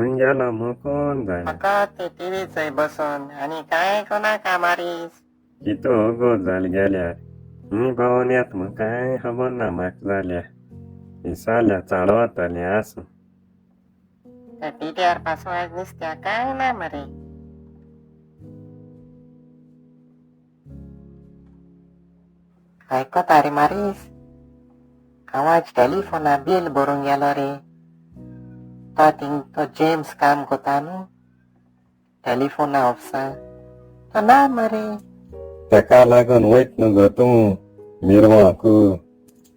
घेऊन गेला मग कोण जाय फकत ते टीव्हीच बसून आणि काय कोणा का मारीस की तो गो झाल गेल्या मी भाऊन येत मग काय खबर ना माग झाल्या ही साल्या चालवत आली असं त्या टीटीआर पासून आज नुसत्या काय ना मरे ऐकत अरे मारीस आवाज टेलिफोना बिल भरून गेलो रे तो जेम्स काम करता न्हू टेलिफोना ऑफिसा तो ना मरे ताका लागून वयत न्हू गो तूं मिरवांक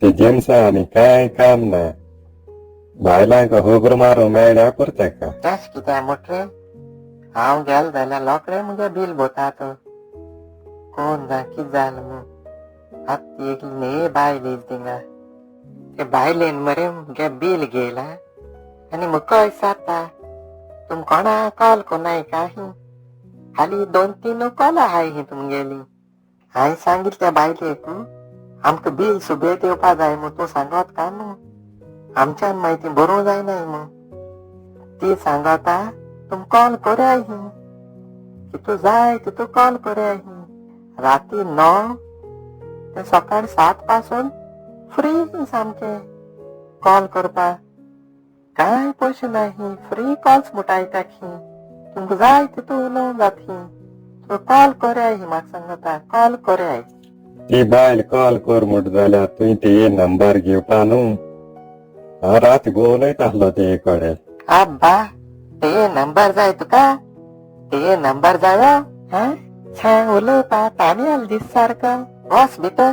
ते जेम्सा आनी काय काम ना बायलांक होबर मारूं मेळ्ळ्या पुरो ताका त्याच कित्या म्हटले हांव गेल जाल्यार लोकडे मुगे बिल भरतात कोण जा कित जालें म्हूण आतां एक न्हे बायल येयली थिंगा ते बायलेन मरे मुगे बिल घेयला आनी मुका विचारता तुम कोणा कॉल कोनाय का ही खाली 2-3 कॉल आहाय ही तुमगेली हांवें सांगितलें त्या बायलेक आमकां बिल सुबेत येवपा जाय म्हूण तूं सांगत का न्हू आमच्यान म्हायती बरोवं जायनाय म्हूण ती सांगता तुम कॉल कोऱ्या ही कितू जाय तितू कॉल कोऱ्या ही राती 9 ते सकाळी 7 पासून फ्री सामके कॉल करपा काय पयशे नाही फ्री कॉल्स मुटायता ही तुमकां जाय तितू उलोवंक जात ही तूं कॉल कोऱ्या ही म्हाका सांगता कॉल कोऱ्या ती बायल कॉल कर म्हट जाल्यार तुवें ते नंबर घेवपा न्हू हांव रात उलयत आसलो ते कडेन अब्बा ते नंबर जाय तुका ते नंबर जायो हा छान उलोवपा तानी आल दीस सारको बस भितर